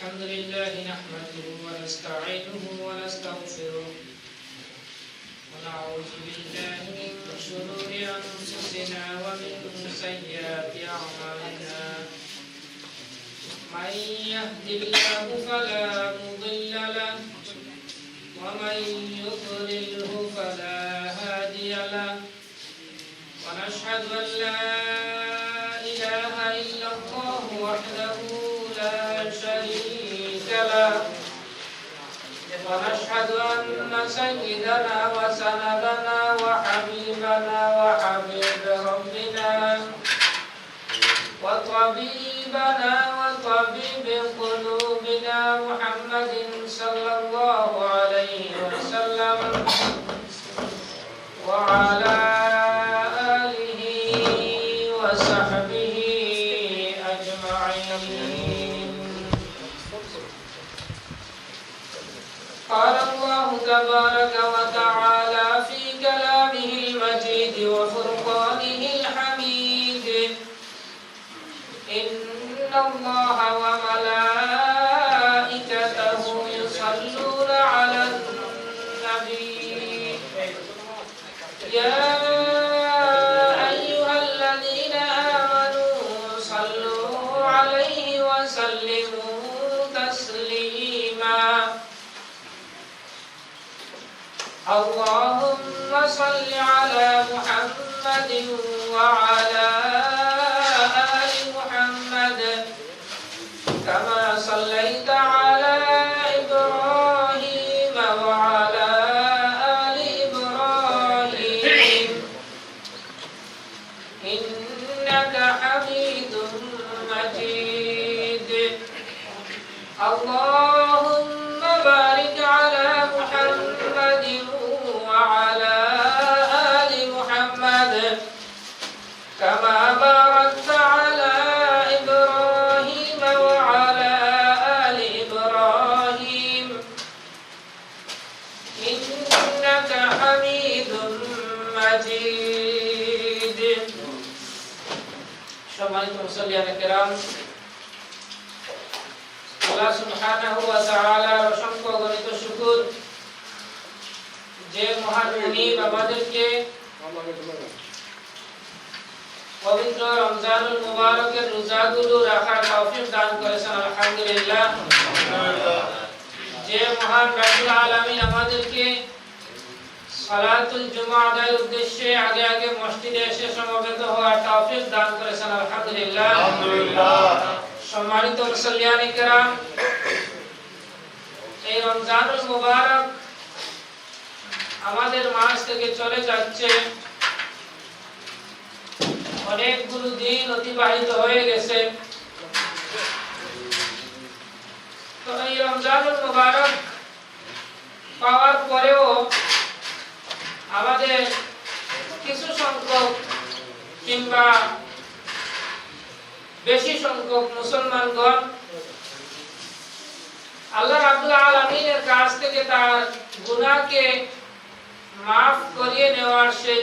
الحمد لله نحمده ونستعينه ونستغفره ونعوذ بالله من شرور أنفسنا ومن سيئات أعمالنا من يهد الله فلا مضل له ومن يضلله فلا هادي له ونشهد أن لا إله إلا الله وحده لا شريك له ونشهد أن سيدنا وسندنا وحبيبنا وحبيب ربنا وطبيبنا وطبيب قلوبنا محمد صلى الله عليه وسلم وعلى آله وصحبه أجمعين. قال الله تبارك وتعالى في كلامه المجيد وفرقانه الحميد: إن الله وملائكته يصلون على النبي يا أيها الذين آمنوا صلوا عليه وسلموا تسليما. اللهم صل على محمد وعلى آل محمد كما صليت على إبراهيم وعلى آل إبراهيم إنك حميد مجيد. اللهم بارك على محمد وعلى آل محمد كما باركت على إبراهيم وعلى آل إبراهيم إنك حميد مجيد. সম্মানিত মুসল্লিয়ানে কেরাম, আল্লাহ সুবহানাহু ওয়া তাআলার অসংখ্য গণিত শুকর যে মহান মুনিব আমাদেরকে পবিত্র রমজানুল মুবারকের রোজাগুলো রাখার তৌফিক দান করেছেন, আলহামদুলিল্লাহ। যে মহান রব্বুল আলামিন আমাদেরকে সালাতুল জুমা আদায়ের উদ্দেশ্যে আগে আগে মসজিদে এসে সমবেত হওয়ার তৌফিক দান করেছেন, আলহামদুলিল্লাহ। সম্মানিত মুসল্লিয়ানে কেরাম, এই রমজানুল মুবারক আমাদের মাঝ থেকে চলে যাচ্ছে। অনেকগুলো দিন অতিবাহিত হয়ে গেছে। তো এই রমজানুল মুবারক পাওয়ার পরেও আমাদের কিছু সংখ্যক কিংবা বেশি সংখ্যক মুসলমানগণ আল্লাহ রাব্বুল আলামিনের কাছ থেকে তার গুনাহকে মাফ করিয়ে নেওয়ার সেই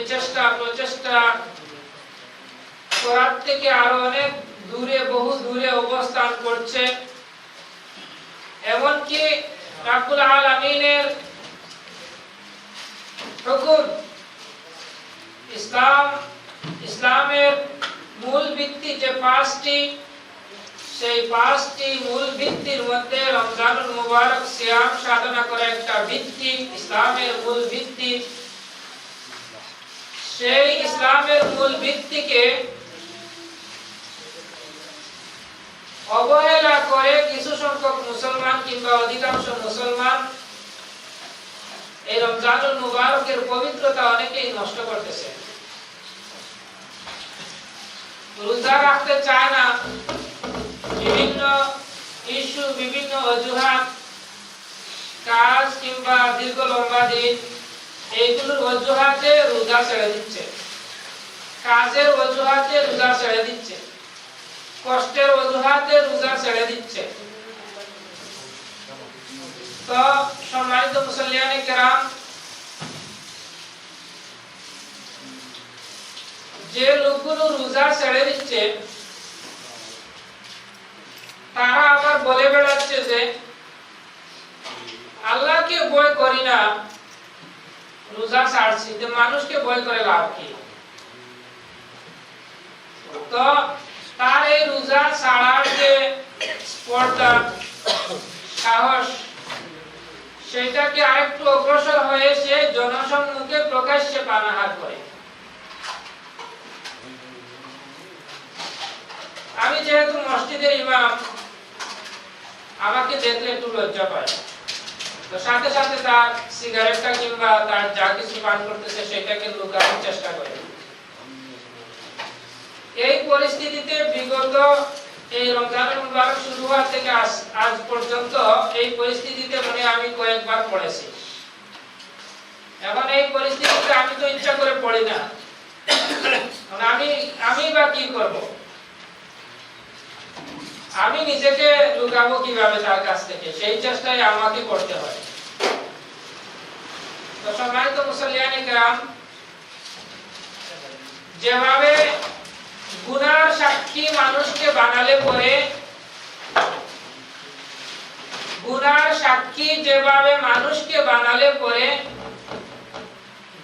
প্রচেষ্টা করার থেকে আরো অনেক দূরে, বহু দূরে অবস্থান করছে। এমনকি রাব্বুল আলামিনের হুকুম, ইসলামের মূল ভিত্তি যে পাঁচটি, সেই পাঁচটি মূল ভিত্তির মধ্যে রমজানুল মুবারক সিয়াম সাধনা করে একটা ভিত্তি, ইসলামের মূল ভিত্তি। সেই ইসলামের মূল ভিত্তিকে অবহেলা করে কিছু সংখ্যক মুসলমান কিংবা অধিকাংশ মুসলমান এই রমজানুল মুবারকের পবিত্রতা অনেকেই নষ্ট করতেছে। রোজা রাখতে চায় না, বিভিন্ন ইস্যু, বিভিন্ন অজুহাত, কাজ কিংবা দীর্ঘ লম্বা দিন, এইগুলোর অজুহাতে রোজা ছেড়ে দিচ্ছে, কাজের অজুহাতে রোজা ছেড়ে দিচ্ছে, কষ্টের অজুহাতে রোজা ছেড়ে দিচ্ছে। তো সম্মানিত মুসল্লিয়ানে কেরাম, যে লোকগুলো রোজা ছেড়ে দিচ্ছে তারা আবার বলে বেড়াচ্ছে যে আল্লাহকে ভয় করি না, রোজা ছাড়ছি, যে মানুষকে ভয় করে লাভ কি? তো তার এই রোজা ছাড়ার যে স্পর্ধা, সাহস, সেটাকে আরেকটু অগ্রসর হয়ে সে জনসম্মুখে প্রকাশ্যে পানাহার করে। আমি যেহেতু মসজিদের ইমাম, আমাকে দেখলে একটু লজ্জা পায়, তো সাথে সাথে তার সিগারেটটা কিংবা তার যা কিছু পান করতেছে সেটাকে লুকানোর চেষ্টা করে। এই পরিস্থিতিতে বিগত এই রমজানুল মুবারক শুরু হওয়া থেকে আজ পর্যন্ত এই পরিস্থিতিতে আমি কয়েকবার পড়েছি। এখন এই পরিস্থিতিতে আমি তো ইচ্ছা করে পড়ি না, আমি বা কি করব? আমি নিজেকে লুকাবো কিভাবে তার কাছ থেকে, সেই চেষ্টাই আমাকে করতে হয়। তো সম্মানিত মুসল্লিয়ানে কেরাম, যেভাবে গুনার সাক্ষী মানুষকে বানালে পরে, গুনার সাক্ষী যেভাবে মানুষকে বানালে পরে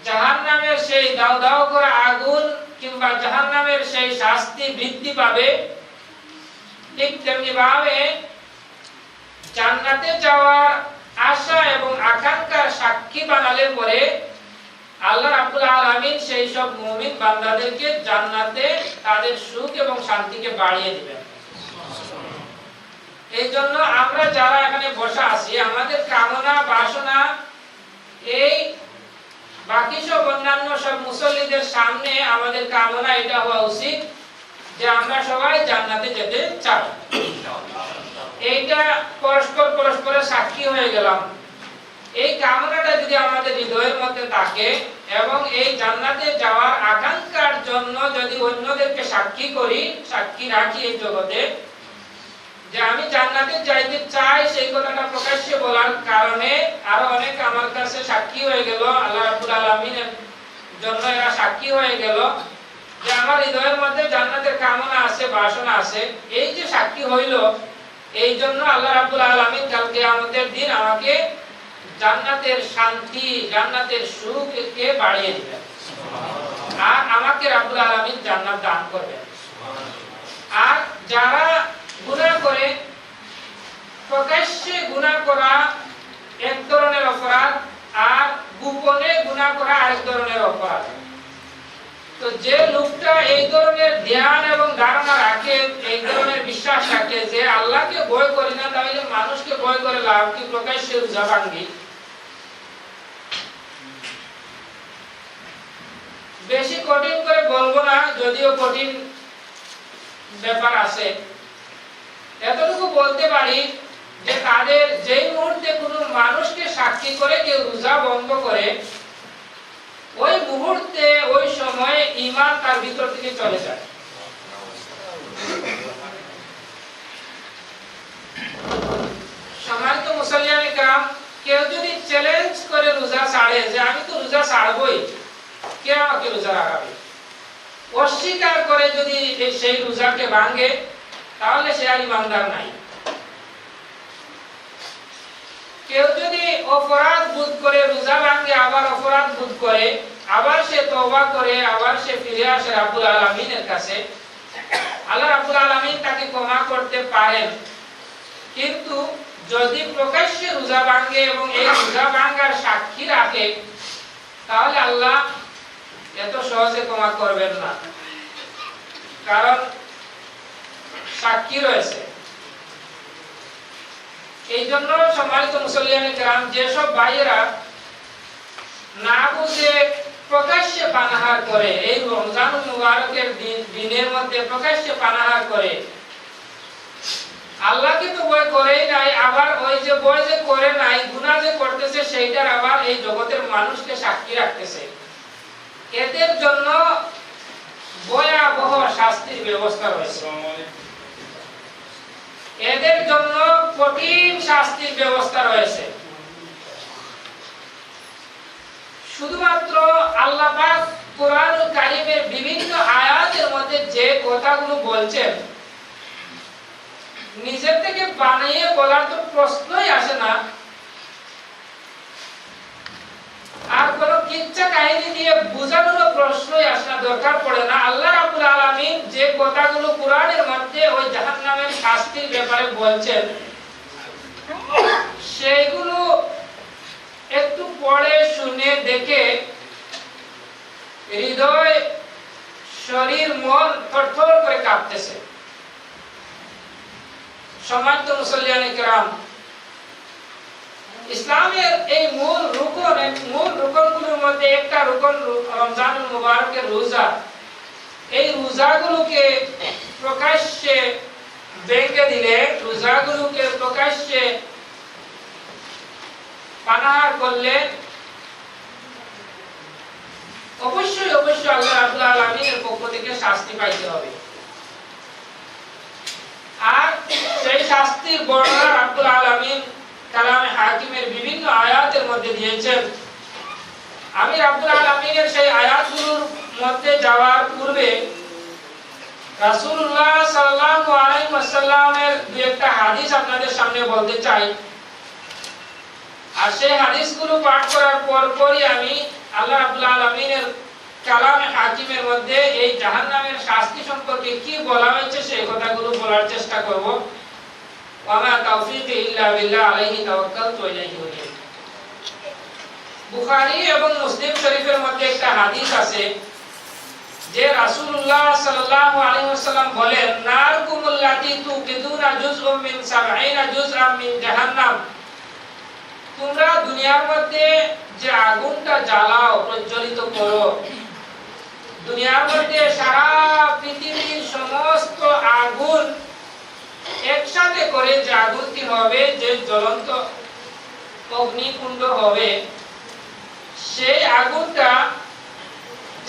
জাহান্নামের সেই দাউ দাউ করে আগুন কিংবা জাহান্নামের সেই শাস্তি বৃদ্ধি পাবে, ঠিক তেমনি ভাবে জান্নাতে যাওয়ার আশা এবং আকাঙ্ক্ষার সাক্ষী বানালে পরে আল্লাহ রাব্বুল আলামিন সেই সব মুমিন বান্দাদেরকে জান্নাতে তাদের সুখ এবং শান্তিকে বাড়িয়ে দিবেন। এই জন্য আমরা যারা এখানে বসা আছি, আমাদের কামনা বাসনা এই বাকি সব অন্যান্য সব মুসল্লিদের সামনে আমাদের কামনা এটা হওয়া উচিত যে আমরা সবাই জান্নাতে যেতে চাই। এইটা পরস্পরের সাক্ষী হয়ে গেলাম। এই কামনাটা যদি আমাদের হৃদয়ের মধ্যে থাকে এবং এই জান্নাতে যাওয়ার আকাঙ্ক্ষার জন্য যদি অন্যদেরকে সাক্ষী রাখি এই জগতে যে আমি জান্নাতে যাইতে চাই, সেই কথাটা প্রকাশ্যে বলার কারণে আরো অনেক আমার কাছে সাক্ষী হয়ে গেল, আল্লাহ রাব্বুল আলামিনের জন্য এরা সাক্ষী হয়ে গেল যে আমার হৃদয়ের মধ্যে জান্নাতের কামনা আছে, বাসনা আছে। এই যে সাক্ষী হইল, এই জন্য আল্লাহ রাব্বুল আলামিন কাল কিয়ামতের দিন আমাকে জান্নাতের শান্তি, জান্নাতের সুখকে বাড়িয়ে দিবেন, আর আমাকে রাব্বুল আলামিন জান্নাত দান করবেন। আর যারা গুনাহ করে, প্রকাশ্যে গুনাহ করা এক ধরনের অপরাধ, আর গোপনে গুনাহ করা আরেক ধরনের অপরাধ। তো যে লোকটা এই ধরনের ধ্যান এবং ধারণা রাখে, এই ধরনের বিশ্বাস রাখে যে আল্লাহকে ভয় করি না, তাহলে মানুষকে ভয় করে লাভ কি? প্রকাশ্যে রোজা ভাঙ্গি। বেশি কঠিন করে বলবো না, যদিও কঠিন ব্যাপার আছে। এতটুকু বলতে পারি যে তাদের যেই মুহূর্তে কোনো মানুষকে সাক্ষী করে কেউ রোজা বন্ধ করে, ওই মুহূর্তে ওই সময়ে ঈমান তার ভিতর থেকে চলে যায়। সম্মানিত মুসল্লিয়ানে কেরাম, কেউ যদি চ্যালেঞ্জ করে রোজা ছাড়ে যে আমি তো রোজা ছাড়বই, কে আমাকে রোজা রাখাবে, অস্বীকার করে যদি সেই রোজাকে ভাঙে, তাহলে সে আর ঈমানদার নাই। কেউ যদি অপরাধ বোধ করে রোজা ভাঙে, আবার অপরাধ বোধ করে, আবার সে তওবা করে, আবার সে ফিরে আসে রাব্বুল আলামিনের কাছে, আল্লাহ রাব্বুল আলামিন তাকে ক্ষমা করতে পারেন। কিন্তু যদি প্রকাশ্যে রোজা ভাঙে এবং এই রোজা ভাঙার সাক্ষী রাখে, তাহলে আল্লাহ এত সহজে ক্ষমা করবেন না, কারণ সাক্ষী রয়েছে। এই জন্য সম্মানিত মুসল্লিয়ানে কেরাম, যেসব ভাইয়েরা না বুঝে প্রকাশ্যে পানাহার করে, এই রমজানুল মুবারকের দিনের মধ্যে প্রকাশ্যে পানাহার করে, আল্লাহকে তো ভয় করেই নাই, আবার ওই যে ভয় যে করে নাই, গুনাহ যে করতেছে সেইটার আবার এই জগতের মানুষকে সাক্ষী রাখতেছে, এদের জন্য ভয়াবহ শাস্তির ব্যবস্থা রয়েছে। এদের জন্য কঠিন শাস্তির ব্যবস্থা রয়েছে। শুধুমাত্র আল্লাহ পাক কোরআনুল কারীমের বিভিন্ন আয়াতের মধ্যে যে কথাগুলো বলছেন, নিজের থেকে বানিয়ে বলার তো প্রশ্নই আসে না, আর কোন কিচ্ছা কাহিনী দিয়ে বোঝানোর প্রশ্নই আসে না, দরকার পড়ে না। আল্লাহ রাব্বুল আলামিন যে কথাগুলো কোরআনের মধ্যে ওই জাহান্নামের শাস্তির ব্যাপারে বলছেন, সেগুলো একটু পড়ে শুনে দেখে হৃদয়, শরীর, মন থরথর করে কাঁপতেছে। সম্মানিত মুসল্লিয়ানে কেরাম, ইসলামের এই মূল রুকনগুলোর মধ্যে একটা রুকন রমজানুল মুবারকের রোজা। এই রোজাগুলোকে প্রকাশ্যে ভেঙে দিলে, রোজাগুলোকে প্রকাশ্যে পানাহার করলে অবশ্যই আল্লাহ রাব্বুল আলামিনের পক্ষ থেকে শাস্তি পাইতে হবে। আর সেই শাস্তির বর্ণনা রাব্বুল আলামিন কালামে হাকিমের বিভিন্ন আয়াতের মধ্যে দিয়েছেন। আমি রাব্বুল আলামিনের সেই আয়াতগুলোর মধ্যে যাওয়ার পূর্বে রাসূলুল্লাহ সাল্লাল্লাহু আলাইহি ওয়াসাল্লামের দুই একটা হাদিস আপনাদের সামনে বলতে চাই। আর সেই হাদিসগুলো পাঠ করার পরই আমি আল্লাহ রাব্বুল আলামিনের কালামে হাকিমের মধ্যে এই জাহান্নামের শাস্তি সম্পর্কে কি বলা হয়েছে সেই কথাগুলো বলার চেষ্টা করব। ওয়ামা তাওফীকি ইল্লা বিল্লাহ, আলাইহি তাওয়াক্কালতু ওয়া ইলাইহি উনীব। বুখারী এবং মুসলিম শরীফের মধ্যে একটা হাদিস আছে যে রাসূলুল্লাহ সাল্লাল্লাহু আলাইহি ওয়াসাল্লাম বলেন, নারকুমুল্লাতী তুকিদুনা জুজউম মিন 70 জুজআম মিন জাহান্নাম। তোমরা দুনিয়ার মধ্যে যে আগুনটা জ্বালাও, প্রজ্বলিত করো, দুনিয়ার মধ্যে সারা পৃথিবীর সমস্ত আগুন একসাথে করে যে আগুনটি হবে, যে জ্বলন্ত অগ্নিকুণ্ড হবে, সেই আগুনটা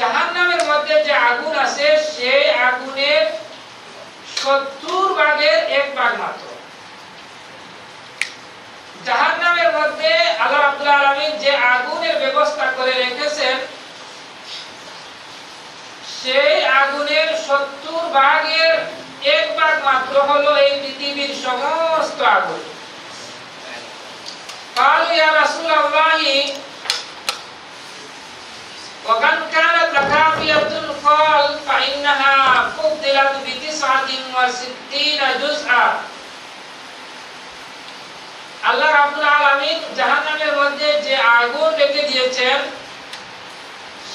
জাহান্নামের মধ্যে যে আগুন আছে সেই আগুনের 70 ভাগের 1 ভাগ মাত্র। জাহান্নামের মধ্যে আল্লাহ রাব্বুল আলামিন যে আগুনের ব্যবস্থা করে রেখেছেন, সেই আগুনের 70 ভাগের 1 ভাগ মাত্র হলো এই পৃথিবীর সমস্ত আগুন। قالوا يا رسول الله وكان كانت لكافية قال فإنها فضلت ب69 جزءا। আল্লাহ রাব্বুল আলামিন জাহান্নামের মধ্যে যে আগুন রেখে দিয়েছেন,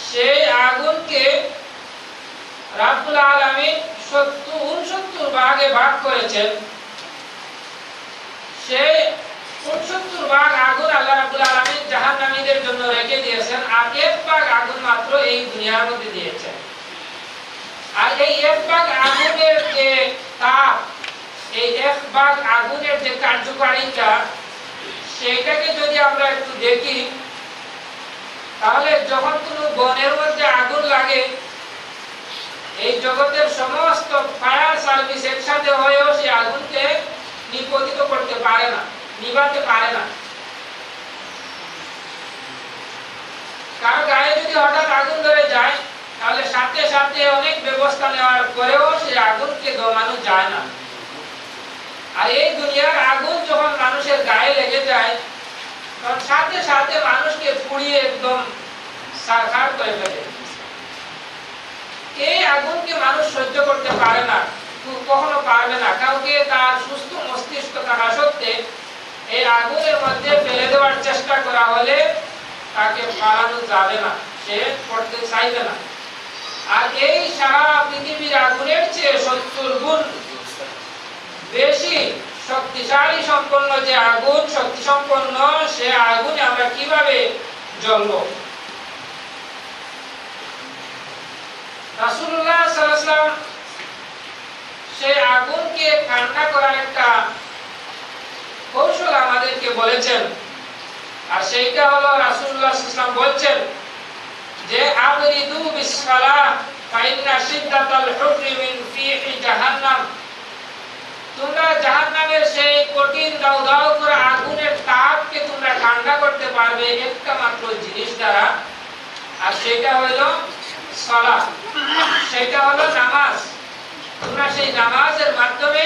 সেই আগুনকে রাব্বুল আলামিন 69 ভাগে ভাগ করেছেন। সেই 69 ভাগ আগুন আল্লাহ রাব্বুল আলামিন জাহান্নামীদের জন্য রেখে দিয়েছেন, আর 1 ভাগ আগুন মাত্র এই দুনিয়ার মধ্যে দিয়েছেন। আর এই 1 ভাগ আগুনের যে তাপ, এই 1 ভাগ আগুনের যে কার্যকারিতা, সেটাকে যদি আমরা একটু দেখি, তাহলে যখন কোনো বনের মধ্যে আগুন লাগে, এই জগতের সমস্ত ফায়ার সার্ভিস একসাথে হয়েও সেই আগুনকে নির্বাপিত করতে পারে না, নিভাতে পারে না। কারো গায়ে যদি হঠাৎ আগুন ধরে যায়, তাহলে সাথে সাথে অনেক ব্যবস্থা নেওয়ার পরেও সেই আগুনকে দমানো যায় না। আর এই দুনিয়ার আগুন যখন মানুষের গায়ে লেগে যায়, তখন সাথে সাথে মানুষকে পুড়িয়ে একদম ছারখার করে ফেলে। এই আগুনকে মানুষ সহ্য করতে পারে না, কখনো পারবে না। কাউকে তার সুস্থ মস্তিষ্ক থাকা সত্ত্বে এই আগুনের মধ্যে ফেলে দেওয়ার চেষ্টা করা হলে তাকে পালানো যাবে না, সে করতে চাইবে না। আর এই সারা পৃথিবীর আগুনের চেয়ে 70 গুণ বেশি শক্তিশালী সম্পন্ন যে আগুন, শক্তি সম্পন্ন, সে আগুনে আমরা কিভাবে জ্বলবো? রাসূলুল্লাহ সাল্লাল্লাহু আলাইহি ওয়াসাল্লাম সেই আগুনকে ঠান্ডা করার একটা কৌশল আমাদেরকে বলেছেন। আর সেইটা হলো রাসূলুল্লাহ সাল্লাল্লাহু আলাইহি ওয়াসাল্লাম বলছেন যে আবরিদু বিসসালাহ ফাইন্না শিদ্দাতাল হুররি মিন ফিহি জাহান্নাম। তোমরা জাহান্নামের সেই কঠিন দাউ দাউ করে আগুনের তাপকে তোমরা ঠান্ডা করতে পারবে একটা মাত্র জিনিস দ্বারা, আর সেটা হলো সালাত, সেটা হলো নামাজ। তোমরা সেই নামাজের মাধ্যমে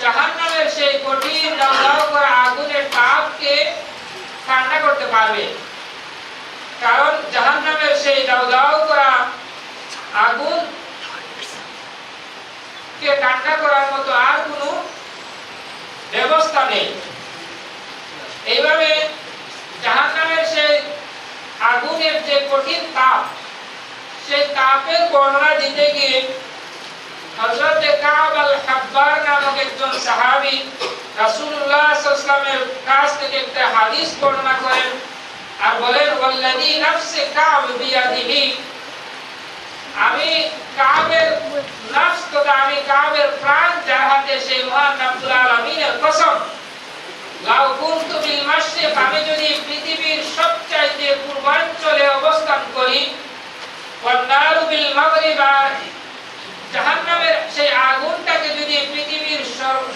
জাহান্নামের সেই কঠিন দাউ করা আগুনের তাপকে ঠান্ডা করতে পারবে। কারণ জাহান্নামের সেই দাউ করা আগুন কে ঠান্ডা করার মতো আর কোনো ব্যবস্থা নেই। এইভাবে জাহান্নামের সেই আগুনের যে কঠিন তাপ, সেই তাপের বর্ণনা দিতে গিয়ে হযরত কাব আল-হাব্বার নামক একজন সাহাবী রাসূলুল্লাহ সাল্লাল্লাহু আলাইহি ওয়াসাল্লামের কাছ থেকে একটা হাদিস বর্ণনা করেন আর বলেন, ওয়াল্লাযী নাফসে কাব বিয়াদিহি, আমি কাবের নফস তথা আমি কাবের প্রাণ যার হাতে, সেই মহান রব্বুল আলামিনের কসম, লাউ কুনতু বিল মাশরিক, আমি যদি পৃথিবীর সবচাইতে পূর্বাঞ্চলে অবস্থান করি, ওয়ান নারু বিল মাগরিব, জাহান্নামের সেই আগুনটাকে যদি পৃথিবীর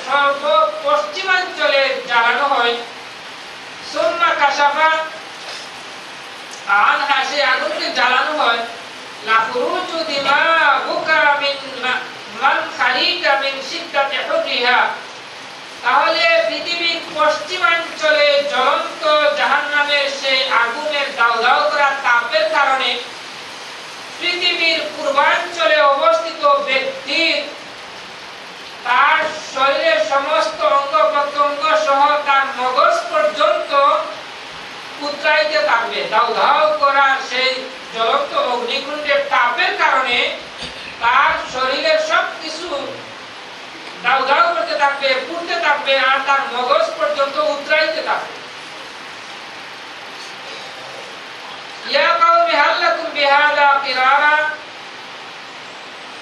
সর্ব পশ্চিমাঞ্চলে জ্বালানো হয়, সুম্মা কাশাফা আনহা, সেই আগুনকে জ্বালানো হয়, লাখরুজু দিমাউকা মিন মান খারিকা মিন শিদ্দাতি হুরিহা, তাহলে পৃথিবীর পশ্চিমাঞ্চলে জ্বলন্ত জাহান্নামের সেই আগুনের দাউ করা তাপের কারণে পৃথিবীর পূর্বাঞ্চলে অবস্থিত ব্যক্তির তার শরীরের সমস্ত অঙ্গ প্রত্যঙ্গ সহ তার মগজ পর্যন্ত কুতরাইতে থাকবে। দাউ করা সেই জ্বলন্ত অগ্নিকুণ্ডের তাপের কারণে তার শরীরের সবকিছু দাউ করতে থাকবে, পুড়তে থাকবে, আর তার মগজ পর্যন্ত উতরাইতে থাকবে। ইয়া কওমি হাল লাকুম বিহাযা কিরারা,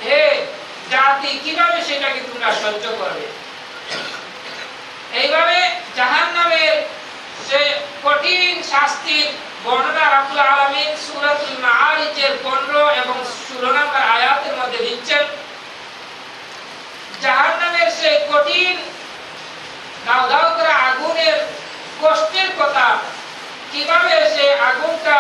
হে জাতি, কিভাবে সেটাকে তোমরা সহ্য করবে? এইভাবে জাহান্নামের সেই কঠিন শাস্তির বর্ণনা রব্বুল আলামিন সূরাতুল মাআরিজের 15 এবং 16 নম্বর আয়াতের মধ্যে দিচ্ছেন। জাহান্নামের সেই কঠিন দাউ করা আগুনের কষ্টের কথা, কিভাবে সেই আগুনটা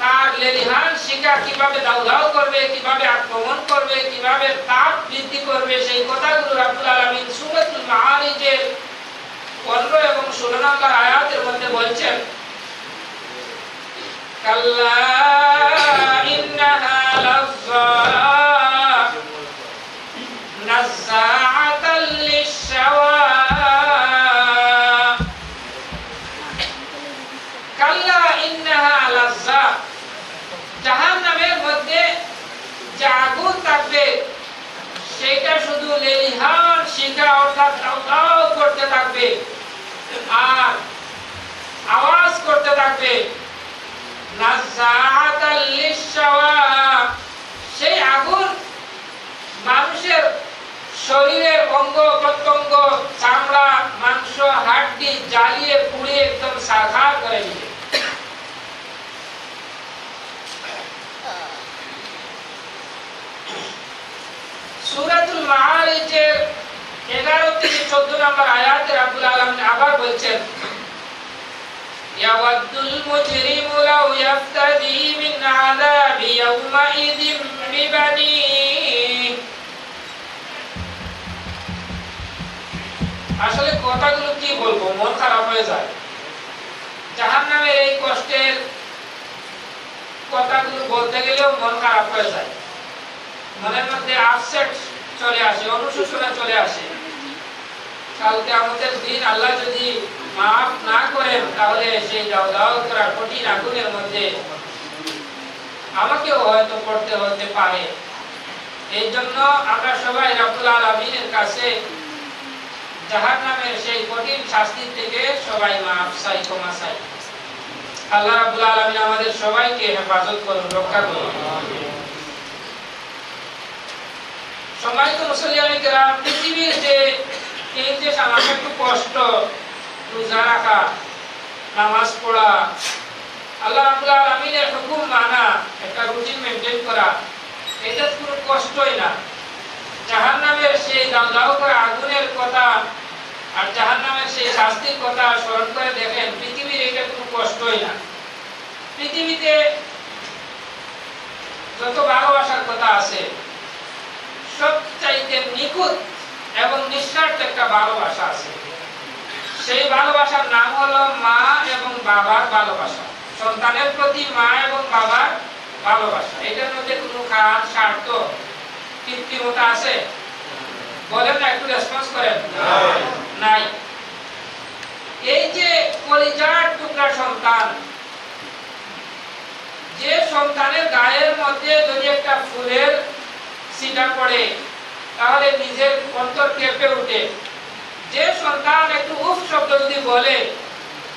তার লেলিহান শিখা কিভাবে দাউ করবে, কিভাবে আক্রমণ করবে, কিভাবে তাপ বৃদ্ধি করবে, সেই কথাগুলো রব্বুল আলামিন সূরাতুল মাআরিজের 15 এবং 16 নম্বর আয়াতের মধ্যে বলছেন। কাল্লা ইন্নাহা লাযযা নাযাআতাল লিশ-শাওয়া, কাল্লা ইন্নাহা লাযযা, জাহান্নামের মধ্যে যে আগুন থাকবে সেটা শুধু লেলিহান শিখা অর্থাৎ দাউ করতে থাকবে আর আওয়াজ করতে থাকবে। নাযাআতাল লিশ-শাওয়া, সেই আগুন মানুষের শরীরের অঙ্গ প্রত্যঙ্গ, চামড়া, মাংস, হাড্ডি জ্বালিয়ে পুড়িয়ে একদম সারখার করে দিবে। সূরাতুল মাআরিজের 11 থেকে 14 নম্বর আয়াতে রব্বুল আলামিন আবার বলছেন, ইয়াওয়াদুল মুজরিমু লাউ ইয়াফতাদি মিন আযাবি ইয়াওমাইযিন বিবানিহি, আসলে কথাগুলো কি বলবো, মন খারাপ হয়ে যায়। জাহান্নামের এই কষ্টের কথাগুলো বলতে গেলেও মন খারাপ হয়ে যায়, মনের মধ্যে আপসেট চলে আসে, অনুশোচনা চলে আসে। কালকে আমাদের দিন আল্লাহ যদি মাফ না করেন, তাহলে সেই দাউ করা কঠিন আগুনের মধ্যে আমাকেও হয়তো পড়তে হতে পারে। এই জন্য আমরা সবাই রব্বুল আলামিনের কাছে জাহান্নামের সেই কঠিন শাস্তি থেকে সবাই মাফ চাই, ক্ষমা চাই। আল্লাহ রাব্বুল আলামিন আমাদের সবাইকে হেফাজত করুন, রক্ষা করুন। সম্মানিত মুসলিয়ানে কেরাম, পৃথিবীর যে এই যে সামান্য একটু কষ্ট, রোজা রাখা, নামাজ পড়া, আল্লাহ রাব্বুল আলামিনের হুকুম মানা, একটা রুটিন মেইনটেইন করা, এটা কোনো কষ্টই না। জাহান্নামের সেই দাউ করা আগুনের কথা আর জাহান্নামের সেই শাস্তির কথা স্মরণ করে দেখেন, পৃথিবীর এটা কোনো কষ্টই না। পৃথিবীতে যত ভালোবাসার কথা আছে, সবচাইতে নিখুঁত এবং নিঃস্বার্থ একটা ভালোবাসা আছে। সেই ভালোবাসার নাম হলো মা এবং বাবার ভালোবাসা। সন্তানের প্রতি মা এবং বাবার ভালোবাসা, এটার মধ্যে কোনো খাত স্বার্থ কৃত্রিমতা আছে? বলেন না, একটু রেসপন্স করেন। নাই। এই যে কলিজার টুকরা সন্তান, যে সন্তানের গায়ের মধ্যে যদি একটা ফুলের ছিটা পড়ে তাহলে নিজের অন্তর কেঁপে ওঠে। যে সন্তান একটু উফ শব্দ যদি বলে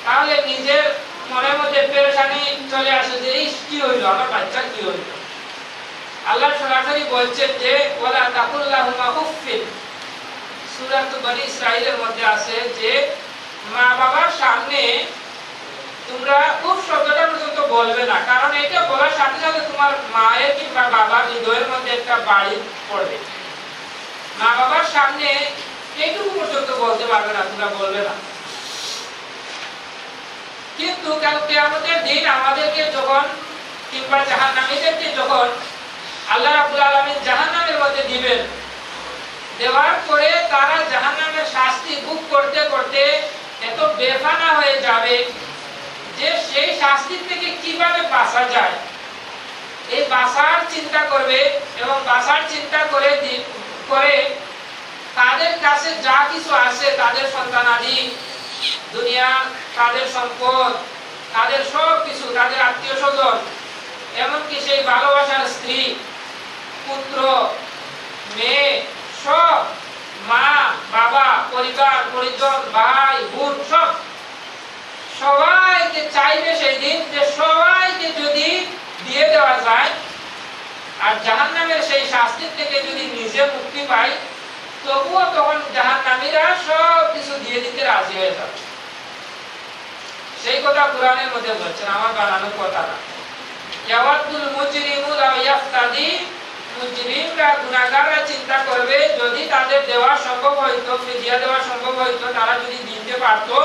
তাহলে নিজের মনের মধ্যে পেরেশানি চলে আসে যে কি হইল, আমার বাচ্চা কি হইল। আল্লাহ সরাসরি বলছেন যে ওয়ালা তাকুল্লাহুমা উফিন, সূরা বনী ইসরাঈলের মধ্যে আছে যে মা বাবার সামনে তোমরা উফ শব্দটা পর্যন্ত বলবে না, কারণ এটা বলার সাথে সাথে তোমার মায়ের কিংবা বাবার হৃদয়ের মধ্যে একটা বাড়ি পড়বে। মা বাবার সামনে এইটুকু পর্যন্ত বলতে পারবে না, তোমরা বলবে না। কিন্তু কাল কিয়ামতের দিন আমাদেরকে যখন কিংবা জাহান্নামীদেরকে যখন আল্লাহ রাব্বুল আলামিন জাহান্নামের মধ্যে দিবেন, দেওয়ার পরে তারা জাহান্নামের শাস্তি ভোগ করতে করতে এত বেফানা হয়ে যাবে যে সেই শাস্তি থেকে কিভাবে বাঁচা যায় এই বাঁচার চিন্তা করবে। এবং বাঁচার চিন্তা করে তাদের কাছে যা কিছু আছে, তাদের সন্তানাদি, দুনিয়া, তাদের সম্পদ, তাদের সব কিছু, তাদের আত্মীয় স্বজন, এমনকি সেই ভালোবাসার স্ত্রী, পুত্র, মেয়ে, সব, মা বাবা, পরিবার পরিজন, ভাই বোন, সবাইকে চাইবে সেই দিন যে সবাইকে যদি দিয়ে দেওয়া যায় আর জাহান্নামের সেই শাস্তি থেকে যদি নিজে মুক্তি পায়, তবুও তখন জাহান্নামীরা সব কিছু দিয়ে দিতে রাজি হয়ে যাবে। সেই কথা কোরআনের মধ্যে বলছেন, আমার বানানো কথা না। ইয়াওয়াদুল মুজরিমু লাউ ইয়াফতাদি, মুজরিমরা গুনাহগাররা চিন্তা করবে যদি তাদের দেওয়া সম্ভব হইতো, ফিদিয়া দেওয়া সম্ভব হইতো, তারা যদি দিতে পারতো,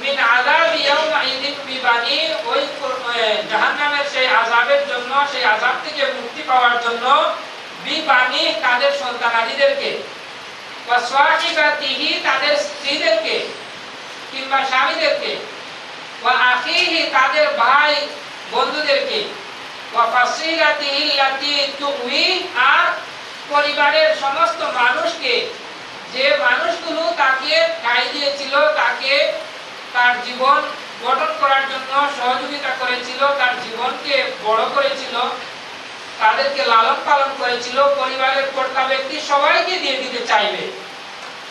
মিন আযাব ইয়াউমাইদিন বিবানি, ওই জাহান্নামের সেই আযাবের জন্য, সেই আযাব থেকে মুক্তি পাওয়ার জন্য, বিবানি তাদের সন্তানাদিদেরকে, ওয়া সাহিবাতিহি তাদের স্ত্রীদেরকে কিংবা স্বামীদেরকে, ওয়া আখিহি তাদের ভাই বন্ধুদেরকে, ওয়া ফাসিলাতিহি আল্লাতী তুওয়ি আর পরিবারের সমস্ত মানুষকে, যে মানুষগুলো তাকে ঠাঁই দিয়েছিল, তাকে তার জীবন গঠন করার জন্য সহযোগিতা করেছিল, তার জীবনকে বড় করেছিল, তাদেরকে লালন পালন করেছিল, পরিবারের কর্তা ব্যক্তি সবাইকে দিয়ে দিতে চাইবে।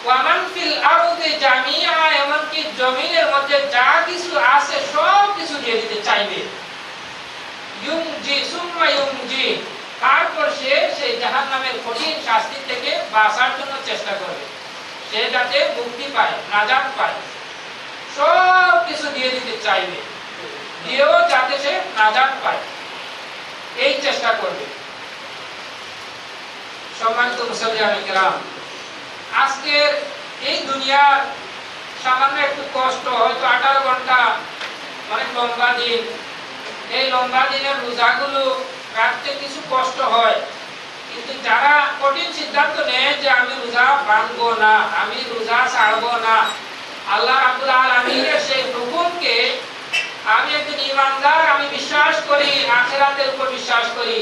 ওয়ামান ফিল আরদি জামিআ, এমনকি জমিনের মধ্যে যা কিছু আছে সব কিছু দিয়ে দিতে চাইবে। ইউমজি সুম্মা ইউমজি, তারপর সে সেই জাহান্নামের কঠিন শাস্তি থেকে বাঁচার জন্য চেষ্টা করবে, সে যাতে মুক্তি পায়, নাজাত পায়, সব কিছু দিয়ে দিতে চাইবে, দিয়েও যাতে সে নাজাত পায়, এই চেষ্টা করবে। সম্মানিত মুসলিয়ানে কেরাম, আজকের এই দুনিয়ার সামান্য একটু কষ্ট, হয়তো 18 ঘন্টা অনেক লম্বা দিন, এই লম্বা দিনের রোজাগুলো রাখতে কিছু কষ্ট হয়, কিন্তু যারা কঠিন সিদ্ধান্ত নেয় যে আমি রোজা ভাঙবো না, আমি রোজা ছাড়বো না, আল্লাহ রাব্বুল আলামিনের সেই হুকুমকে, আমি একজন ঈমানদার, আমি বিশ্বাস করি, আখিরাতের উপর বিশ্বাস করি,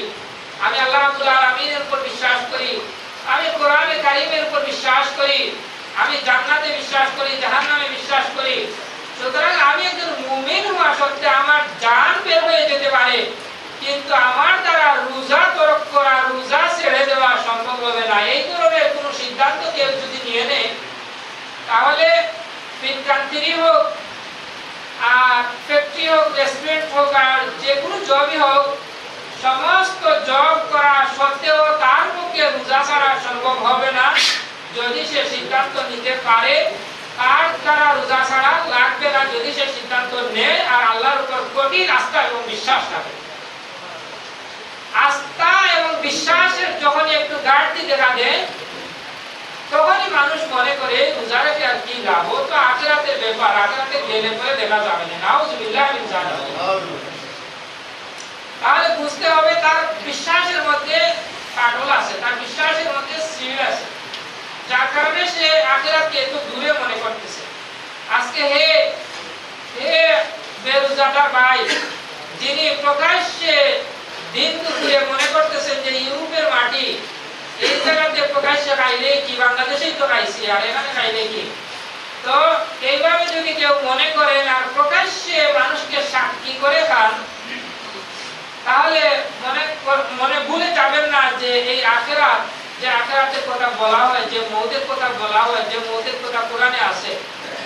আমি আল্লাহ রাব্বুল আলামিনের উপর বিশ্বাস করি, আমি কোরআনে কারীমের উপর বিশ্বাস করি, আমি জান্নাতে বিশ্বাস করি, জাহান্নামে বিশ্বাস করি, সুতরাং আমি একজন মুমিন হওয়া সত্ত্বে আমার জান বের হয়ে যেতে পারে, কিন্তু আমার দ্বারা রোজা তরক করা, রোজা ছেড়ে দেওয়া সম্ভব হবে না। এই ধরনের কোনো সিদ্ধান্ত কেউ যদি নিয়ে নেয়, তাহলে কান্ট্রি হোক আর ফ্যাক্টরি হোক, রেস্টুরেন্ট হোক, আর যে কোনো জবই হোক, সমস্ত জব করা সত্ত্বেও তার পক্ষে রোজা ছাড়া সম্ভব হবে না যদি সে সিদ্ধান্ত নিতে পারে। তার দ্বারা রোজা ছাড়া লাগবে না যদি সে সিদ্ধান্ত নেয় আর আল্লাহর উপর কঠিন আস্থা এবং বিশ্বাস রাখে। আস্থা এবং বিশ্বাসের যখন একটু ঘাটতি দেখা দেয়, তখনই মানুষ মনে করে রোজা রেখে আর কি লাভ, তো আখিরাতের ব্যাপার, আখিরাতে গেলে পরে দেখা যাবে না। নাউযুবিল্লাহ মিন যালিক। তাহলে বুঝতে হবে তার বিশ্বাসের মধ্যে ফাটল আছে, তার বিশ্বাসের মধ্যে সিল আছে, যার কারণে কিভাবে সে আখিরাতকে এত দূরে মনে করতেছে। আজকে হে বেরোজগার ভাই, যিনি প্রকাশ্যে দিন দুপুরে মনে করতেছেন যে ইউরোপের মাটি, এই জায়গাতে প্রকাশ্যে খাইলে কি, বাংলাদেশেই তো খাইছি, আর এখানে খাইলে কি। তো এইভাবে যদি কেউ মনে করেন আর প্রকাশ্যে মানুষকে সাক্ষী করে খান, তাহলে মনে ভুলে যাবেন না যে এই আখিরাত, যে আখিরাতের কথা বলা হয়, যে মওতের কথা বলা হয়, যে মওতের কথা কোরআনে আছে,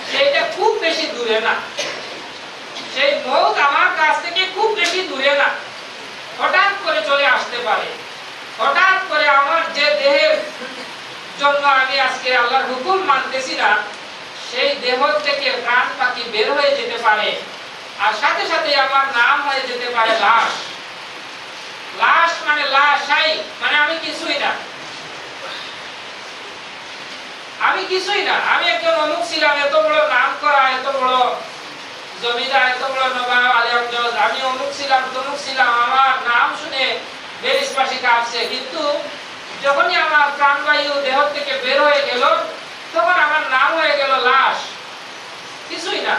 সেইটা খুব বেশি দূরে না। সেই মওত আমার কাছ থেকে খুব বেশি দূরে না, হঠাৎ করে চলে আসতে পারে। হঠাৎ করে আমার যে দেহের জন্য আমি আজকে আল্লাহর হুকুম মানতেছি না, সেই দেহ থেকে প্রাণ পাখি বের হয়ে যেতে পারে, আর সাথে সাথে আমার নাম হয়ে যেতে পারে লাশ। লাশ মানে লাশাই, মানে আমি কিছুই না, আমি কিছুই না। আমি একজন অমুক ছিলাম, এত বড় নাম করা, এত বড় জমিদার, এত বড় নবাব আলিম জজ, আমি অমুক ছিলাম, তমুক ছিলাম, আমার নাম শুনে দেশবাসী কাঁপছে। কিন্তু যখনই আমার প্রাণবায়ু দেহ থেকে বের হয়ে গেল, তখন আমার নাম হয়ে গেল লাশ, কিছুই না।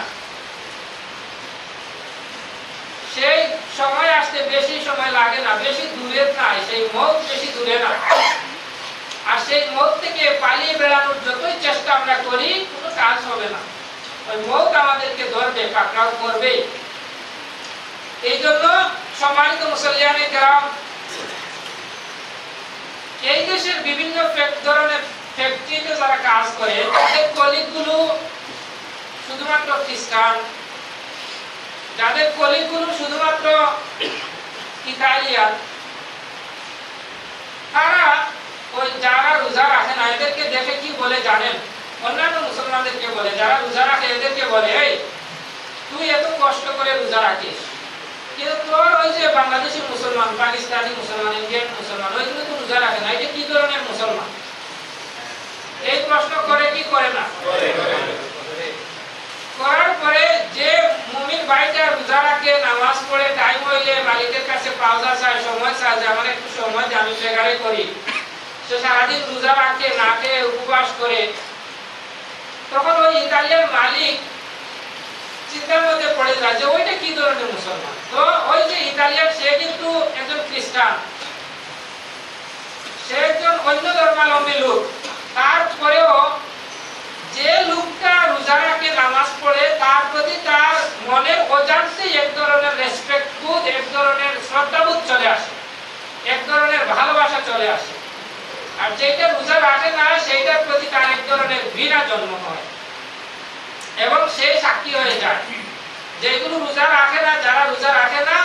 সেই সময় আসতে বেশি সময় লাগে না, বেশি দূরে নাই, সেই মওত বেশি দূরে না। আর সেই মওত থেকে পালিয়ে বেড়ানোর যতই চেষ্টা আমরা করি, কোনো কাজ হবে না। ওই মওত আমাদেরকে ধরবে, পাকড়াও করবে। এই জন্য সম্মানিত মুসলিয়ানে কেরাম, এই দেশের বিভিন্ন ধরনের ফ্যাক্টরিতে যারা কাজ করে, তাদের কলিগগুলো শুধুমাত্র খ্রিস্টান, যাদের কলিগগুলো শুধুমাত্র ইতালিয়ান, তারা ওই যারা রোজা রাখে না, এদেরকে দেখে কি বলে জানেন? অন্যান্য মুসলমানদেরকে বলে, যারা রোজা রাখে এদেরকে বলে, এই তুই এত কষ্ট করে রোজা রাখিস, কিন্তু তোর ওই যে বাংলাদেশি মুসলমান, পাকিস্তানি মুসলমান, ইন্ডিয়ান মুসলমান, ওইগুলো তো রোজা রাখে না, এটা কি ধরনের মুসলমান? এই প্রশ্ন করে কি করে না? করার পরে যে মুমিন ভাইটা রোজা রাখে, নামাজ পড়ে, টাইম হইলে মালিকের কাছে পাওয়া চায়, সময় চায় যে আমার একটু সময় যে আমি বেগারে করি, সে সারাদিন রোজা রাখে, না খেয়ে উপবাস করে, তখন ওই ইতালিয়ান মালিক চিন্তার মধ্যে পড়ে যায় যে ওইটা কি ধরনের মুসলমান। তো ওই যে ইতালিয়ান, সে কিন্তু একজন খ্রিস্টান, সে একজন অন্য ধর্মাবলম্বী লোক, তারপরেও যে লোকটা রোজা রাখে, নামাজ পড়ে, তার প্রতি তার মনের অজান্তে এক ধরনের রেসপেক্ট বোধ, এক ধরনের শ্রদ্ধাবোধ চলে আসে, এক ধরনের ভালোবাসা চলে আসে। আর যেটা রোজা রাখে না, সেইটার প্রতি তার এক ধরনের ঘৃণা জন্ম হয়, এবং সে সাক্ষী হয়ে যায়। যেগুলো রোজা রাখে না, যারা রোজা রাখে না,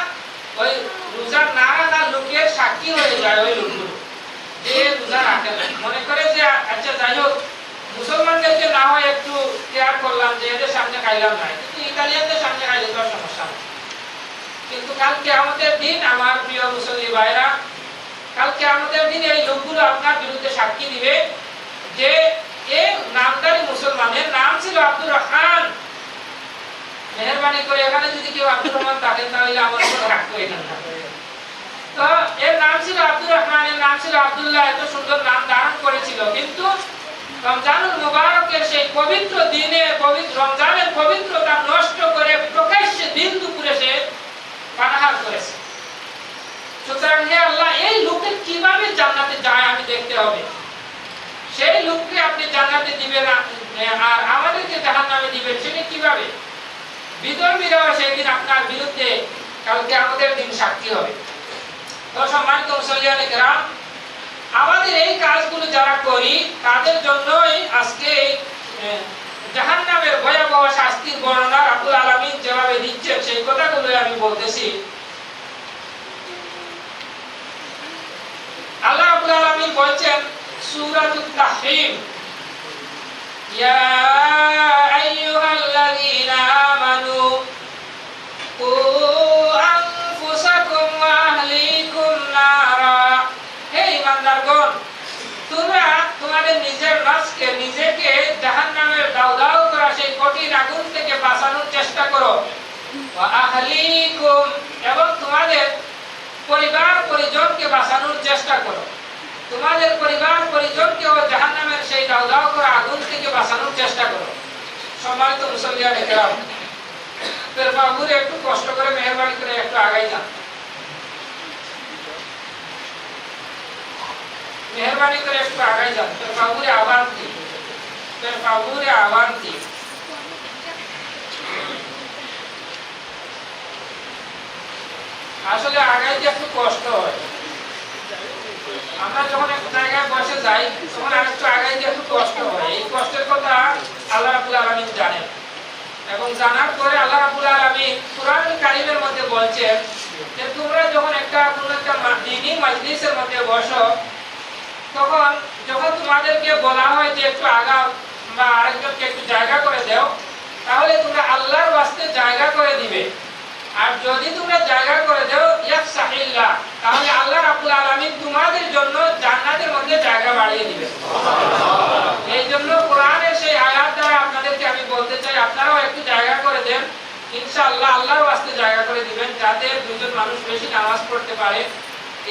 ওই রোজা না রাখা লোকের সাক্ষী হয়ে যায় ওই লোকগুলো, যে রোজা রাখে না। মনে করে যে আচ্ছা যাই হোক, মুসলমানদেরকে না হয় একটু কেয়ার করলাম, যে এদের সামনে খাইলাম না, কিন্তু ইতালিয়ানদের সামনে খাইলে তো সমস্যা নেই। কিন্তু কালকে আমাদের দিন, আমার প্রিয় মুসলিম ভাইরা, কালকে আমাদের দিন এই লোকগুলো আপনার বিরুদ্ধে সাক্ষী দিবে যে এই নামদারি মুসলমানের নাম ছিল আব্দুর রহমান। মেহেরবানি করে এখানে যদি কেউ আব্দুর রহমান থাকেন, তাহলে আমার উপর রাগ করে না। তো এর নাম ছিল আব্দুর রহমান, এর নাম ছিল আব্দুল্লাহ, এত সুন্দর নাম ধারণ করেছিল। কিন্তু রমজানুল মুবারকের সেই পবিত্র দিনে, রমজানের পবিত্রতা নষ্ট করে প্রকাশ্যে দিন দুপুরে সে পানাহার করেছে। সুতরাং হে আল্লাহ, এই লোকটা কিভাবে জান্নাতে যায় আমি দেখতে হবে। সেই লোককে আপনি জান্নাতে দিবেন আর আমাদেরকে জাহান্নামে দিবেন, সেটা কিভাবে? বিধর্মীরাও সেদিন আপনার বিরুদ্ধে কালকে আমাদের দিন সাক্ষী হবে। তো সম্মানিত মুসলিয়ানে কেরাম, আমাদের এই কাজগুলো যারা করি, তাদের জন্যই আজকে জাহান্নামের ভয়াবহ শাস্তির বর্ণনা রাব্বুল আলামিন যেভাবে দিচ্ছেন, সেই কথাগুলো আমি বলতেছি। আল্লাহ রাব্বুল আলামিন বলছেন সূরাতুত তাহরীম, ইয়া আইয়ুহাল্লাযীনা আমানু কু আনফুসাকুম ওয়া আহলিকুম নারা, হে ঈমানদারগণ, তোমরা তোমাদের নিজের নফসকে, নিজেকে জাহান্নামের দাউ করা সেই কঠিন আগুন থেকে বাঁচানোর চেষ্টা করো। ওয়া আহলিকুম, এবং তোমাদের পরিবার পরিজনকে বাঁচানোর চেষ্টা করো। তোমাদের পরিবার পরিজনকেও জাহান্নামের সেই দাউ করা আগুন চেষ্টা করো। সম্মানিত মুসল্লিয়ান একরাম, বাবুরে একটু কষ্ট করে মেহরবানি করে একটু আগাই যান, মেহরবানি করে একটু আগাই যান। বাবুরে আবান্তি, বাবুরে আবান্তি। আসলে আগাইতে একটু কষ্ট হয়। আমরা যখন এক জায়গায় বসে যাই তখন আরেকটু আগাইতে একটু কষ্ট হয়। এই কষ্টের কথা আল্লাহ রাব্বুল আলামিন জানেন, এবং জানার পরে আল্লাহ রাব্বুল আলামিন কুরআন কারীমের মধ্যে বলছেন যে তোমরা যখন কোন একটা দ্বীনি মাজলিসের মধ্যে বসো, তখন যখন তোমাদেরকে বলা হয় যে একটু আগাও বা আরেকজনকে একটু জায়গা করে দাও, তাহলে তোমরা আল্লাহর ওয়াস্তে জায়গা করে দিবে। আর যদি তোমরা জায়গা করে দাও ইয়াফসাহিল্লাহ, তাহলে আল্লাহ রাব্বুল আলামিন তোমাদের জন্য জান্নাতের মধ্যে জায়গা বাড়িয়ে দিবেন। এই জন্য কোরআনের সেই আয়াত দ্বারা আপনাদেরকে আমি বলতে চাই, আপনারাও একটু জায়গা করে দেন, ইনশাআল্লাহ আল্লাহর ওয়াস্তে জায়গা করে দিবেন, যাতে দুজন মানুষ বেশি নামাজ পড়তে পারে।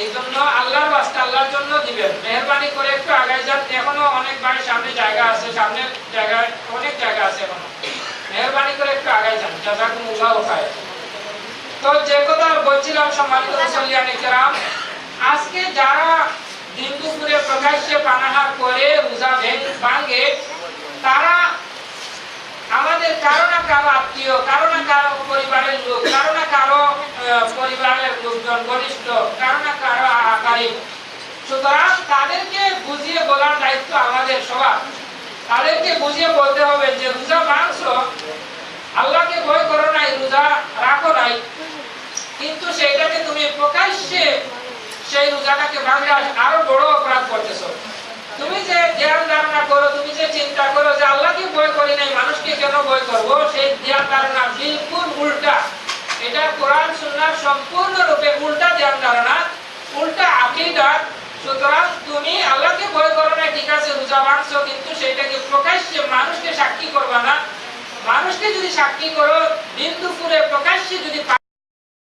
এই জন্য আল্লাহর ওয়াস্তে আল্লাহর জন্য দিবেন। মেহরবানি করে একটু আগায় যান, এখনো অনেক ভাই সামনে জায়গা আছে, সামনের জায়গায় অনেক জায়গা আছে এখনো। মেহরবানি করে একটু আগায় যান, জাযাকুমুল্লাহু খায়র। তো যে কথা বলছিলাম সম্মানিত মুসল্লিয়ানে কেরাম, আজকে যারা দিন দুপুরে প্রকাশ্যে পানাহার করে রোজা ভাঙে, তারা আমাদের কারো না কারো আত্মীয়, কারো না কারো পরিবারের লোক, কারো না কারো পরিবারের লোকজন ঘনিষ্ঠ, কারো না কারো আকারী। সুতরাং তাদেরকে বুঝিয়ে বলার দায়িত্ব আমাদের সবার। তাদেরকে বুঝিয়ে বলতে হবে যে রোজা ভাঙছো, আল্লাহকে ভয় করো নাই, রোজা রাখো নাই, কিন্তু সেইটাকে তুমি প্রকাশ্যে সেই রোজাটাকে ভাঙলে আরো বড় অপরাধ করতেছো। তুমি যে ধ্যান ধারণা করো, তুমি যে চিন্তা করো যে আল্লাহকে ভয় করি নাই, মানুষকে কেন ভয় করবো, সেই ধ্যান ধারণা বিলকুল উল্টা। এটা কোরআন সুন্নাহর সম্পূর্ণরূপে উল্টা ধ্যান ধারণা, উল্টা আকীদা। সুতরাং তুমি আল্লাহকে ভয় করো না, ঠিক আছে, রোজা ভাঙছো, কিন্তু সেইটাকে প্রকাশ্যে মানুষকে সাক্ষী করবা না। মানুষকে যদি সাক্ষী করো, দিন দুপুরে প্রকাশ্যে যদি